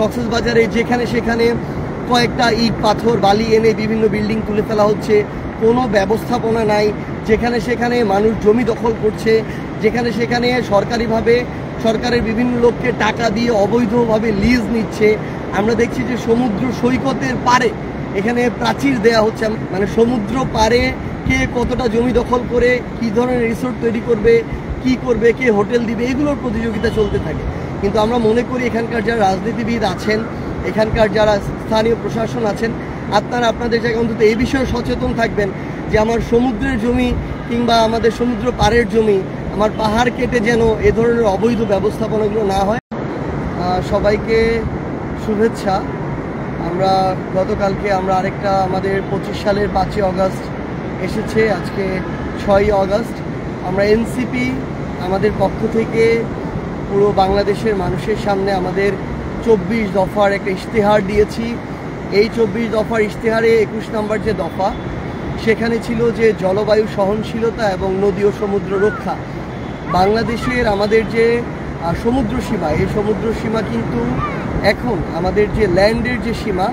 কক্সবাজারে যেখানে সেখানে কয়েকটা ইট পাথর বালি এনে বিভিন্ন বিল্ডিং তুলে ফেলা হচ্ছে, কোনো ব্যবস্থাপনা নাই, যেখানে সেখানে মানুষ জমি দখল করছে, যেখানে সেখানে সরকারিভাবে সরকারের বিভিন্ন লোককে টাকা দিয়ে অবৈধভাবে লিজ নিচ্ছে। আমরা দেখছি যে সমুদ্র সৈকতের পারে এখানে প্রাচীর দেয়া হচ্ছে, মানে সমুদ্র পারে কে কতটা জমি দখল করে কী ধরনের রিসোর্ট তৈরি করবে, কি করবে, কে হোটেল দিবে, এগুলোর প্রতিযোগিতা চলতে থাকে। কিন্তু আমরা মনে করি এখানকার যারা রাজনীতিবিদ আছেন, এখানকার যারা স্থানীয় প্রশাসন আছেন, আপনারা আপনাদের জায়গায় অন্তত এই বিষয়ে সচেতন থাকবেন যে আমার সমুদ্রের জমি কিংবা আমাদের সমুদ্র পাড়ের জমি, আমার পাহাড় কেটে যেন এ ধরনের অবৈধ ব্যবস্থাপনাগুলো না হয়। সবাইকে শুভেচ্ছা। আমরা গতকালকে আরেকটা আমাদের 25 সালের 5ই অগাস্ট এসেছে, আজকে 6ই অগাস্ট। আমরা এনসিপি আমাদের পক্ষ থেকে পুরো বাংলাদেশের মানুষের সামনে আমাদের 24 দফার একটা ইশতেহার দিয়েছি। এই 24 দফার ইশতেহারে 21 নম্বর যে দফা, সেখানে ছিল যে জলবায়ু সহনশীলতা এবং নদী ও সমুদ্র রক্ষা। বাংলাদেশের আমাদের যে সমুদ্র সীমা, এই সমুদ্র সীমা কিন্তু এখন আমাদের যে ল্যান্ডের যে সীমা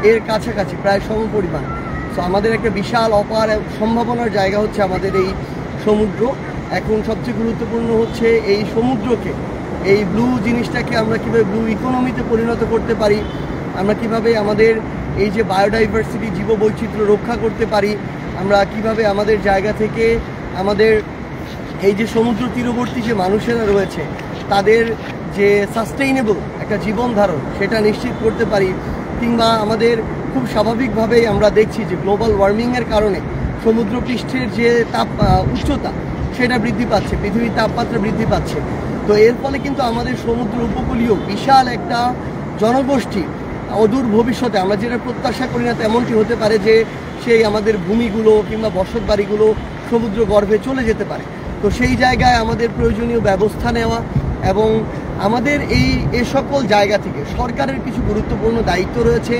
এর কাছাকাছি প্রায় সমপরিমাণ। সো আমাদের একটা বিশাল অপার সম্ভাবনার জায়গা হচ্ছে আমাদের এই সমুদ্র। এখন সবচেয়ে গুরুত্বপূর্ণ হচ্ছে এই সমুদ্রকে, এই ব্লু জিনিসটাকে আমরা কীভাবে ব্লু ইকোনমিতে পরিণত করতে পারি, আমরা কিভাবে আমাদের এই যে বায়োডাইভার্সিটি জীববৈচিত্র্য রক্ষা করতে পারি, আমরা কিভাবে আমাদের জায়গা থেকে আমাদের এই যে সমুদ্র তীরবর্তী যে মানুষেরা রয়েছে তাদের যে সাস্টেইনেবল একটা জীবন ধারণ সেটা নিশ্চিত করতে পারি। কিংবা আমাদের খুব স্বাভাবিকভাবেই আমরা দেখছি যে গ্লোবাল ওয়ার্মিংয়ের কারণে সমুদ্রপৃষ্ঠের যে উচ্চতা সেটা বৃদ্ধি পাচ্ছে, পৃথিবীর তাপমাত্রা বৃদ্ধি পাচ্ছে। তো এর ফলে কিন্তু আমাদের সমুদ্র উপকূলীয় বিশাল একটা জনগোষ্ঠী অদূর ভবিষ্যতে, আমরা যেটা প্রত্যাশা করি না তেমনটি হতে পারে যে সেই আমাদের ভূমিগুলো কিংবা বসত বাড়িগুলো সমুদ্র গর্ভে চলে যেতে পারে। তো সেই জায়গায় আমাদের প্রয়োজনীয় ব্যবস্থা নেওয়া এবং আমাদের এ সকল জায়গা থেকে সরকারের কিছু গুরুত্বপূর্ণ দায়িত্ব রয়েছে।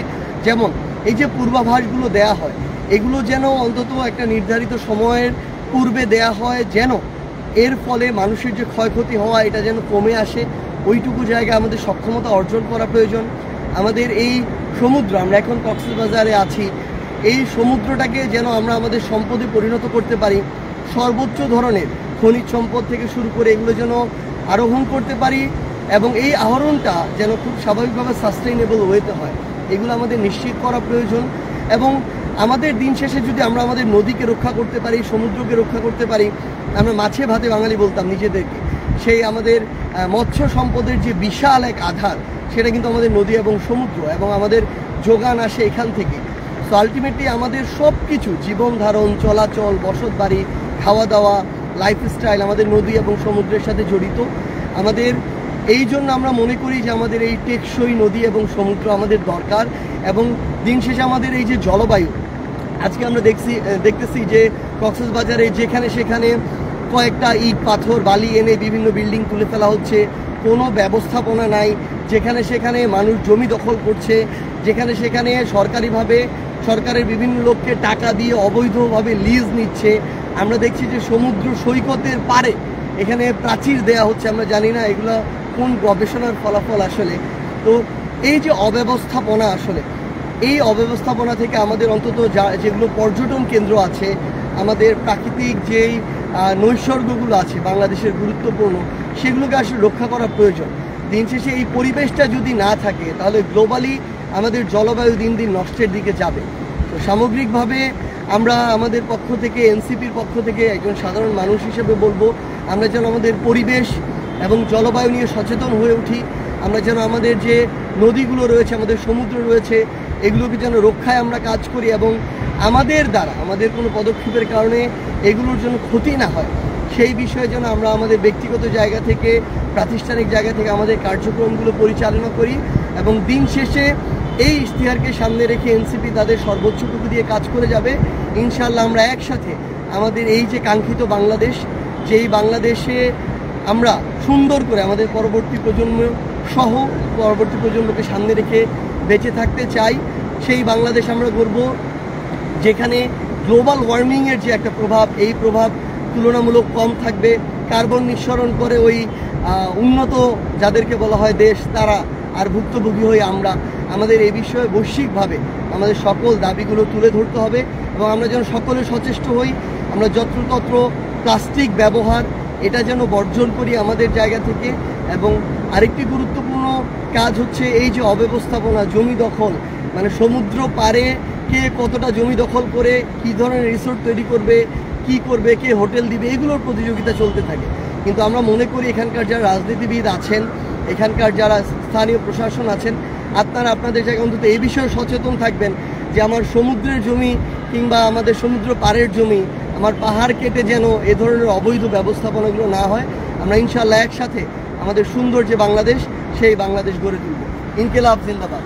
যেমন এই যে পূর্বাভাসগুলো দেয়া হয়, এগুলো যেন অন্তত একটা নির্ধারিত সময়ের পূর্বে দেয়া হয়, যেন এর ফলে মানুষের যে ক্ষয়ক্ষতি হওয়া এটা যেন কমে আসে। ওইটুকু জায়গায় আমাদের সক্ষমতা অর্জন করা প্রয়োজন। আমাদের এই সমুদ্র, আমরা এখন কক্সবাজারে আছি, এই সমুদ্রটাকে যেন আমরা আমাদের সম্পদে পরিণত করতে পারি। সর্বোচ্চ ধরনের খনিজ সম্পদ থেকে শুরু করে এগুলো যেন আরোহণ করতে পারি এবং এই আহরণটা যেন খুব স্বাভাবিকভাবে সাস্টেইনেবল ওয়েতে হয়, এগুলো আমাদের নিশ্চিত করা প্রয়োজন। এবং আমাদের দিন শেষে যদি আমরা আমাদের নদীকে রক্ষা করতে পারি, সমুদ্রকে রক্ষা করতে পারি, আমরা মাছে ভাতে বাঙালি বলতাম নিজেদেরকে, সেই আমাদের মৎস্য সম্পদের যে বিশাল এক আধার সেটা কিন্তু আমাদের নদী এবং সমুদ্র, এবং আমাদের যোগান আসে এখান থেকে। সো আলটিমেটলি আমাদের সব কিছু জীবন ধারণ, চলাচল, বসত বাড়ি, খাওয়া দাওয়া, লাইফস্টাইল আমাদের নদী এবং সমুদ্রের সাথে জড়িত। আমাদের এই জন্য আমরা মনে করি যে আমাদের এই টেকসই নদী এবং সমুদ্র আমাদের দরকার। এবং দিন শেষে আমাদের এই যে জলবায়ু, আজকে আমরা দেখতেছি যে কক্সবাজারে যেখানে সেখানে কয়েকটা ইট পাথর বালি এনে বিভিন্ন বিল্ডিং তুলে ফেলা হচ্ছে, কোনো ব্যবস্থাপনা নাই, যেখানে সেখানে মানুষ জমি দখল করছে, যেখানে সেখানে সরকারিভাবে সরকারের বিভিন্ন লোককে টাকা দিয়ে অবৈধভাবে লিজ নিচ্ছে। আমরা দেখছি যে সমুদ্র সৈকতের পারে এখানে প্রাচীর দেয়া হচ্ছে, আমরা জানি না এগুলো কোন গবেষণার ফলাফল আসলে। তো এই যে অব্যবস্থাপনা, আসলে এই অব্যবস্থাপনা থেকে আমাদের অন্তত যেগুলো পর্যটন কেন্দ্র আছে, আমাদের প্রাকৃতিক যেই নৈসর্গগুলো আছে বাংলাদেশের গুরুত্বপূর্ণ, সেগুলোকে আসলে রক্ষা করা প্রয়োজন। দিন শেষে এই পরিবেশটা যদি না থাকে তাহলে গ্লোবালি আমাদের জলবায়ু দিন দিন নষ্টের দিকে যাবে। তো সামগ্রিকভাবে আমরা আমাদের পক্ষ থেকে, এনসিপির পক্ষ থেকে একজন সাধারণ মানুষ হিসেবে বলবো, আমরা যেন আমাদের পরিবেশ এবং জলবায়ু নিয়ে সচেতন হয়ে উঠি। আমরা যেন আমাদের যে নদীগুলো রয়েছে, আমাদের সমুদ্র রয়েছে, এগুলোকে যেন রক্ষায় আমরা কাজ করি এবং আমাদের দ্বারা আমাদের কোনো পদক্ষেপের কারণে এগুলোর জন্য ক্ষতি না হয়, সেই বিষয়ে যেন আমরা আমাদের ব্যক্তিগত জায়গা থেকে, প্রাতিষ্ঠানিক জায়গা থেকে আমাদের কার্যক্রমগুলো পরিচালনা করি। এবং দিন শেষে এই ইশতেহারকে সামনে রেখে এনসিপি তাদের সর্বোচ্চটুকু দিয়ে কাজ করে যাবে। ইনশাআল্লাহ আমরা একসাথে আমাদের এই যে কাঙ্ক্ষিত বাংলাদেশ, যেই বাংলাদেশে আমরা সুন্দর করে আমাদের পরবর্তী প্রজন্ম সহ পরবর্তী প্রজন্মকে সামনে রেখে বেঁচে থাকতে চাই, সেই বাংলাদেশ আমরা গড়ব যেখানে গ্লোবাল ওয়ার্মিংয়ের যে একটা প্রভাব, এই প্রভাব তুলনামূলক কম থাকবে। কার্বন নিঃসরণ করে ওই উন্নত যাদেরকে বলা হয় দেশ, তারা আর ভুক্তভোগী হই আমরা। আমাদের এই বিষয়ে বৈশ্বিকভাবে আমাদের সকল দাবিগুলো তুলে ধরতে হবে এবং আমরা যেন সকলে সচেষ্ট হই। আমরা যত্রতত্র প্লাস্টিক ব্যবহার এটা যেন বর্জন করি আমাদের জায়গা থেকে। এবং আরেকটি গুরুত্বপূর্ণ কাজ হচ্ছে এই যে অব্যবস্থাপনা, জমি দখল, মানে সমুদ্র পাড়ে কে কতটা জমি দখল করে কী ধরনের রিসোর্ট তৈরি করবে, কি করবে, কে হোটেল দিবে, এগুলোর প্রতিযোগিতা চলতে থাকে। কিন্তু আমরা মনে করি এখানকার যারা রাজনীতিবিদ আছেন, এখানকার যারা স্থানীয় প্রশাসন আছেন, আপনারা আপনাদের জায়গায় অন্তত এই বিষয়ে সচেতন থাকবেন যে আমার সমুদ্রের জমি কিংবা আমাদের সমুদ্র পাড়ের জমি, আমার পাহাড় কেটে যেন এ ধরনের অবৈধ ব্যবস্থাপনাগুলো না হয়। আমরা ইনশাআল্লাহ একসাথে আমাদের সুন্দর যে বাংলাদেশ, সেই বাংলাদেশ গড়ে তুলব। ইনকিলাব জিন্দাবাদ।